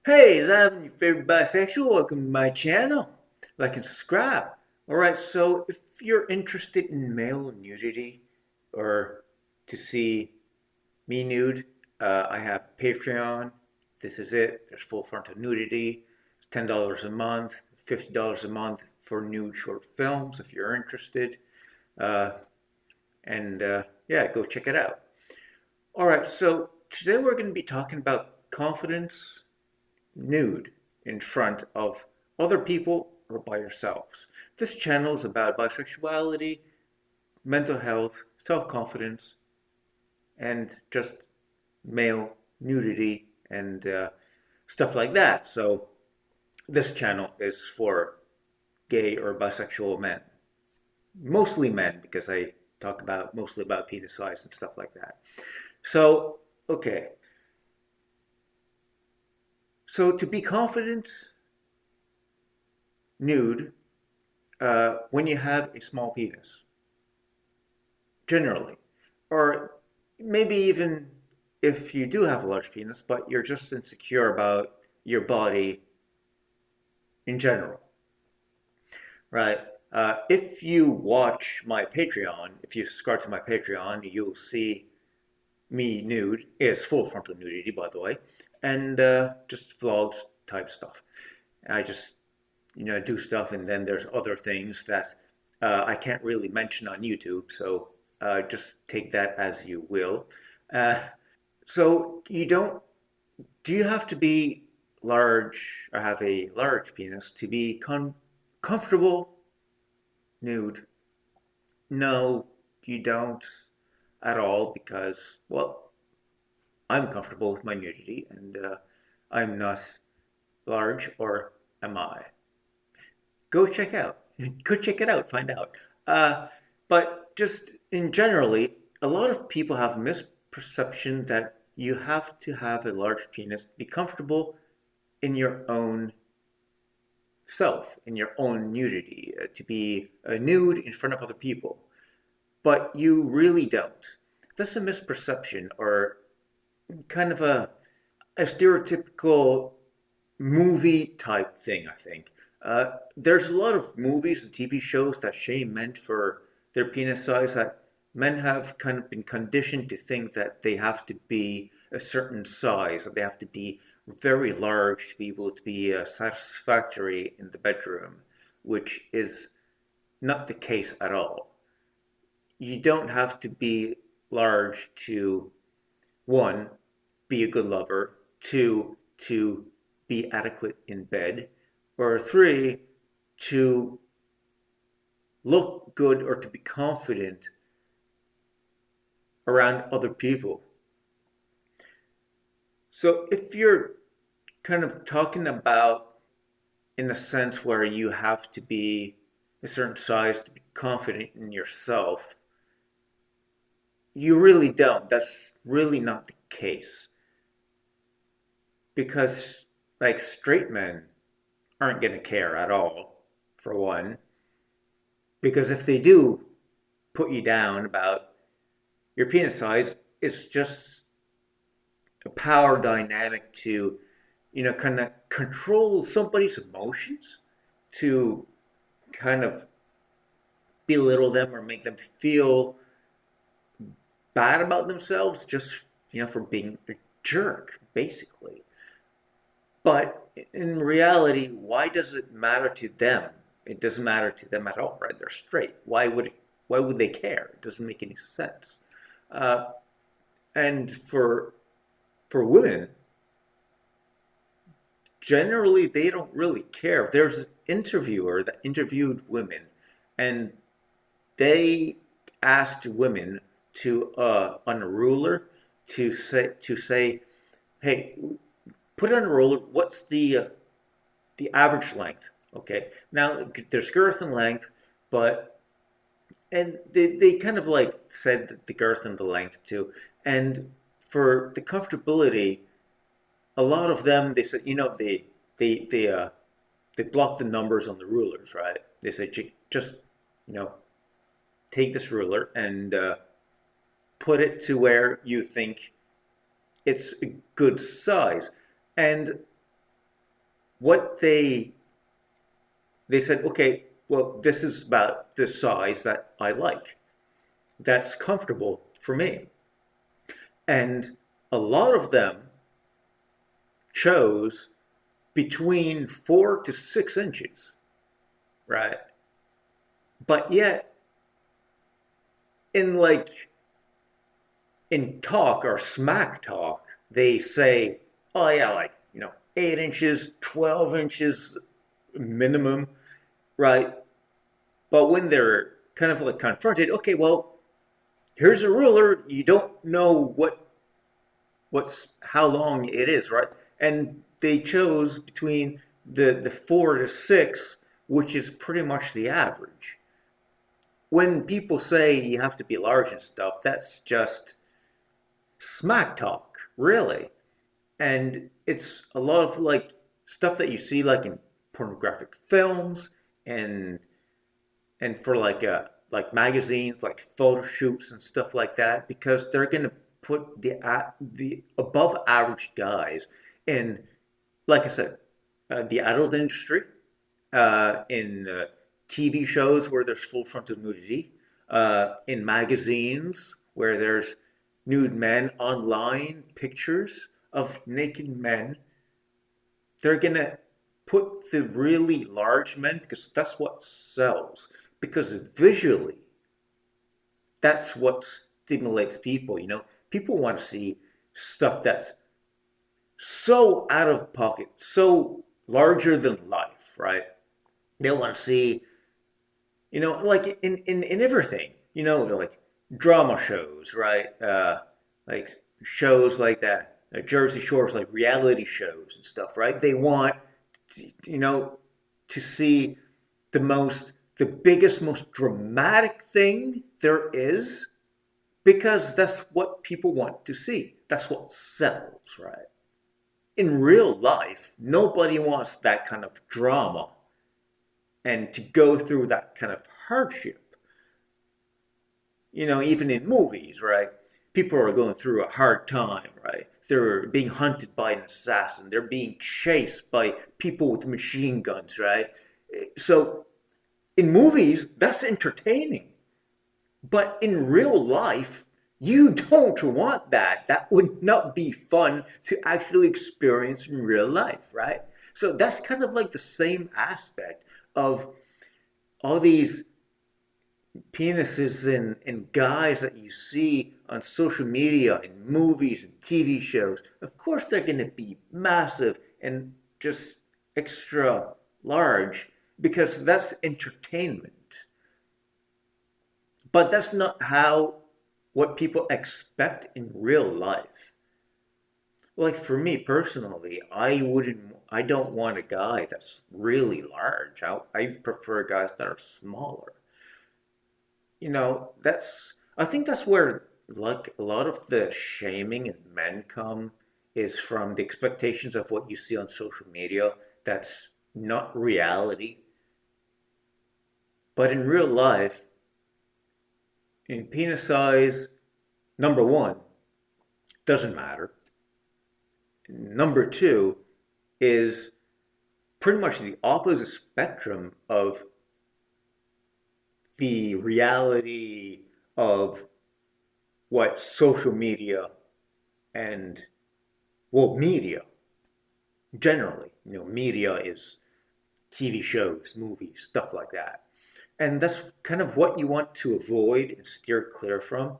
Hey, is that your favorite bisexual? Welcome to my channel. Like and subscribe. Alright, so if you're interested in male nudity or to see me nude, I have Patreon. This is it. There's full frontal nudity. It's $10 a month, $50 a month for nude short films if you're interested. Uh, and yeah, go check it out. Alright, so today we're going to be talking about confidence nude in front of other people or by yourselves. This channel is about bisexuality, mental health, self confidence, and just male nudity and stuff like that. So, this channel is for gay or bisexual men. Mostly men, because I talk about mostly about penis size and stuff like that. So, okay. So, to be confident nude when you have a small penis, generally. Or maybe even if you do have a large penis, but you're just insecure about your body in general, right? If you watch my Patreon, if you subscribe to my Patreon, you'll see me nude. It's full frontal nudity, by the way, and just vlogs type stuff. I just do stuff, and then there's other things that I can't really mention on YouTube, so just take that as you will. Uh, so you don't, do you have to be large or have a large penis to be comfortable nude? No, you don't at all because, well, I'm comfortable with my nudity and I'm not large, or am I? Go check out. Go check it out. Find out. Uh, but just in generally, a lot of people have misperception that you have to have a large penis to be comfortable in your own self, in your own nudity, to be nude in front of other people. But you really don't. That's a misperception or kind of a stereotypical movie type thing, I think. There's a lot of movies and TV shows that shame men for their penis size, that men have kind of been conditioned to think that they have to be a certain size, that they have to be very large to be able to be satisfactory in the bedroom, which is not the case at all. You don't have to be large to, one, be a good lover, two, to be adequate in bed, or three, to look good or to be confident around other people. So if you're kind of talking about in a sense where you have to be a certain size to be confident in yourself, you really don't. That's really not the case. Because, like, straight men aren't going to care at all, for one. Because if they do put you down about your penis size, it's just a power dynamic to, kind of control somebody's emotions, to kind of belittle them or make them feel bad about themselves just, for being a jerk, basically. But in reality, why does it matter to them? It doesn't matter to them at all, right? They're straight. Why would they care? It doesn't make any sense. Uh, and for women, generally they don't really care. There's an interviewer that interviewed women, and they asked women to on a ruler to say, hey, put on a ruler. What's the average length? Okay, now there's girth and length, but and they kind of like said the girth and the length too. And for the comfortability, a lot of them they said, they they uh they block the numbers on the rulers, right? They say just you know take this ruler and put it to where you think it's a good size. And what they said, okay, well, this is about the size that I like. That's comfortable for me. And a lot of them chose between 4 to 6 inches, right? But yet, in like in talk or smack talk, they say, oh yeah, like, 8 inches, 12 inches minimum, right? But when they're kind of like confronted, okay, well, here's a ruler. You don't know what's how long it is, right? And they chose between the 4 to 6, which is pretty much the average. When people say you have to be large and stuff, that's just smack talk, really. And it's a lot of like stuff that you see like in pornographic films and for like magazines, like photo shoots and stuff like that, because they're gonna put the above average guys in, like I said, the adult industry, in TV shows where there's full frontal nudity, in magazines where there's nude men, online pictures of naked men. They're gonna put the really large men because that's what sells. Because visually, that's what stimulates people. People want to see stuff that's so out of pocket, so larger than life, right? They want to see, like in everything, like drama shows, right? Like shows like that, Jersey Shores, like reality shows and stuff, right? They want, you know, to see the biggest, most dramatic thing there is, because that's what people want to see. That's what sells, right? In real life, nobody wants that kind of drama and to go through that kind of hardship. Even in movies, right? People are going through a hard time, right? They're being hunted by an assassin. They're being chased by people with machine guns, right? So in movies, that's entertaining. But in real life, you don't want that. That would not be fun to actually experience in real life, right? So that's kind of like the same aspect of all these penises and guys that you see on social media and movies and TV shows. Of course, they're going to be massive and just extra large because that's entertainment. But that's not how what people expect in real life. Like for me personally, I don't want a guy that's really large. I prefer guys that are smaller. I think that's where like a lot of the shaming in men come is from the expectations of what you see on social media that's not reality. But in real life, in penis size, number one, doesn't matter. Number two is pretty much the opposite spectrum of the reality of what social media and, well, media generally, media is TV shows, movies, stuff like that. And that's kind of what you want to avoid and steer clear from,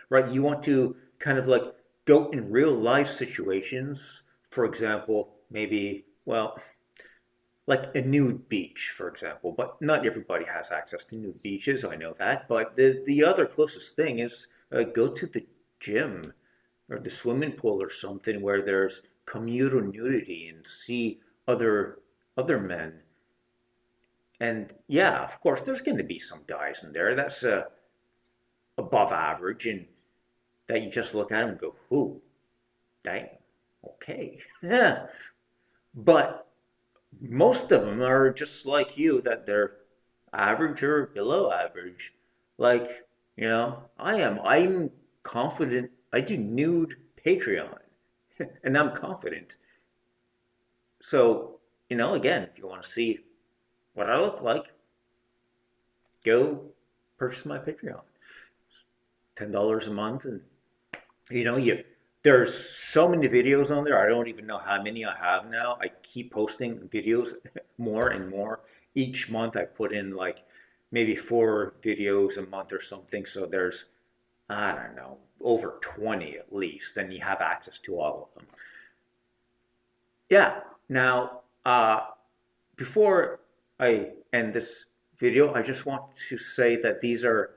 right? You want to kind of like go in real life situations. For example, maybe, well, like a nude beach, for example. But not everybody has access to nude beaches. I know that. But the other closest thing is go to the gym or the swimming pool or something where there's communal nudity and see other men. And yeah, of course, there's going to be some guys in there that's above average, and that you just look at them and go, "Ooh, damn, okay." Yeah. But most of them are just like you, that they're average or below average. Like, I'm confident. I do nude Patreon, and I'm confident. So again, if you want to see what I look like, go purchase my Patreon. $10 a month, and there's so many videos on there. I don't even know how many I have now. I keep posting videos more and more. Each month I put in like maybe 4 videos a month or something. So there's, I don't know, over 20 at least, and you have access to all of them. Yeah. Now, before I end this video, I just want to say that these are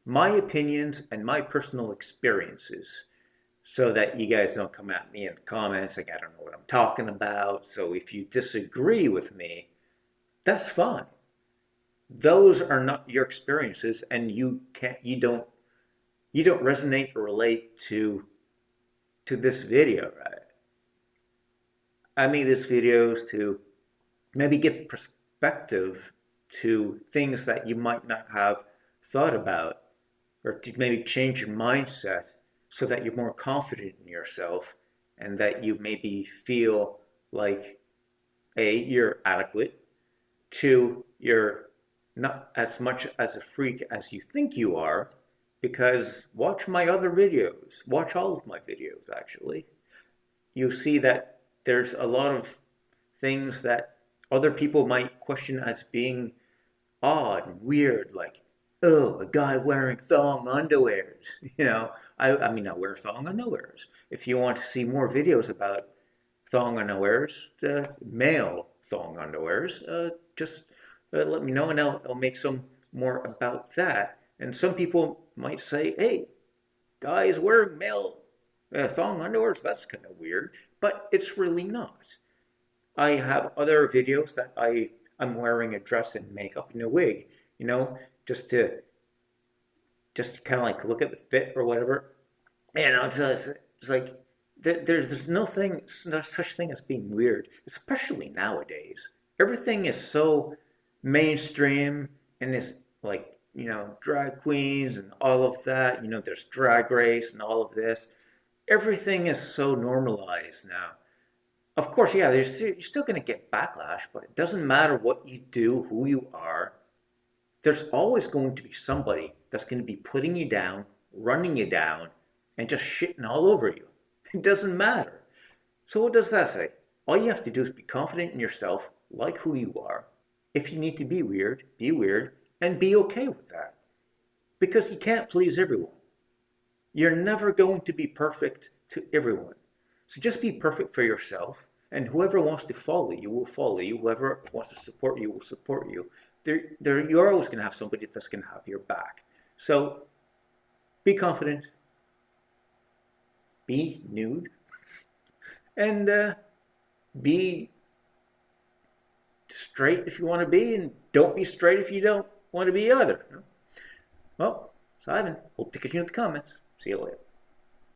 my opinions and my personal experiences, so that you guys don't come at me in the comments like I don't know what I'm talking about. So if you disagree with me, that's fine. Those are not your experiences, and you don't resonate or relate to this video, right? I made this videos to maybe give perspective to things that you might not have thought about, or to maybe change your mindset so that you're more confident in yourself, and that you maybe feel like A, you're adequate, 2, you're not as much as a freak as you think you are, because watch my other videos, watch all of my videos actually. You see that there's a lot of things that other people might question as being odd and weird, like, oh, a guy wearing thong underwears. I mean, I wear thong underwears. If you want to see more videos about thong underwears, male thong underwears, just let me know, and I'll make some more about that. And some people might say, hey, guys wearing male thong underwears, that's kind of weird, but it's really not. I have other videos that I'm wearing a dress and makeup and a wig, just to kind of like look at the fit or whatever. And it's like there's no such thing as being weird, especially nowadays. Everything is so mainstream, and it's like, drag queens and all of that. There's Drag Race and all of this. Everything is so normalized now. Of course, yeah, you're still going to get backlash, but it doesn't matter what you do, who you are. There's always going to be somebody that's going to be putting you down, running you down, and just shitting all over you. It doesn't matter. So what does that say? All you have to do is be confident in yourself, like who you are. If you need to be weird, and be okay with that. Because you can't please everyone. You're never going to be perfect to everyone. So just be perfect for yourself, and whoever wants to follow you will follow you. Whoever wants to support you will support you. You're always going to have somebody that's going to have your back. So be confident, be nude, and be straight if you want to be, and don't be straight if you don't want to be either. Well, Simon, hope to catch you in the comments. See you later.